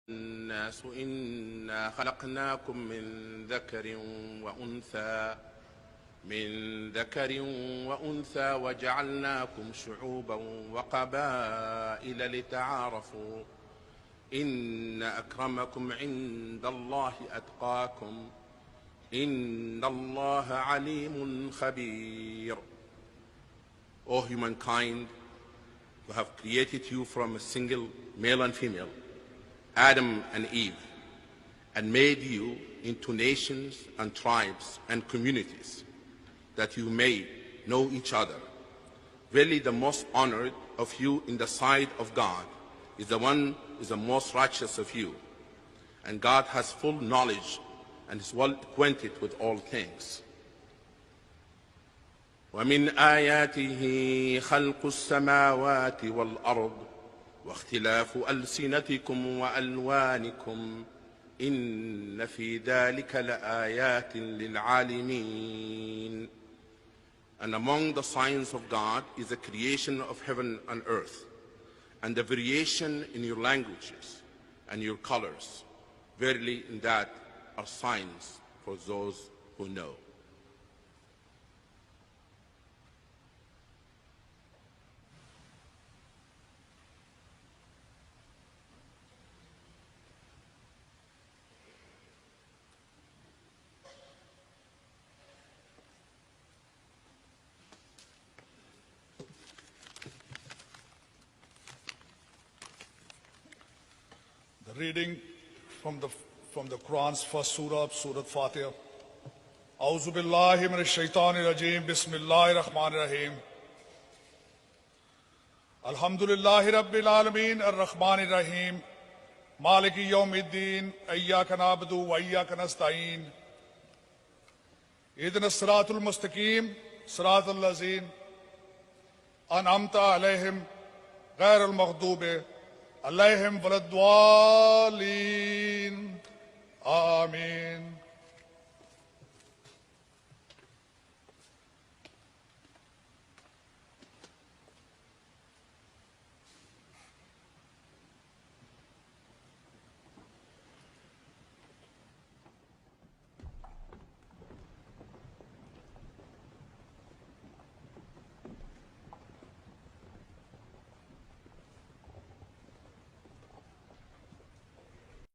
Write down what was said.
الناس إنا خلقناكم من ذكر وأنثى وجعلناكم شعوبا وقبائل لتعارفوا إن أكرمكم عند الله أتقاكم إن الله عليم خبير. O humankind, who have created you from a single male and female, Adam and Eve, and made you into nations and tribes and communities, that you may know each other. Verily the most honored of you in the sight of God is the one who is the most righteous of you. And God has full knowledge and is well acquainted with all things. ومن آياته خلق السماوات والأرض واختلاف ألسنتكم وألوانكم إن في ذلك لآيات للعالمين. And among the signs of God is the creation of heaven and earth, and the variation in your languages and your colors. Verily in that are signs for those who know. Reading from the Quran's first surah, Surah Fatiha. A'udhu billahi minash shaitanir rajeem. Bismillahir rahmanir rahim. Alhamdulillahi rabbil alameen ar-rahmanir rahim. Maliki yawmiddin. Iyyaka na'budu wa iyyaka nasta'een. Ihdinas siratal mustaqim. Siratal lazeen an'amta alayhim ghayril maghdubi عليهم ولا الضالين آمين.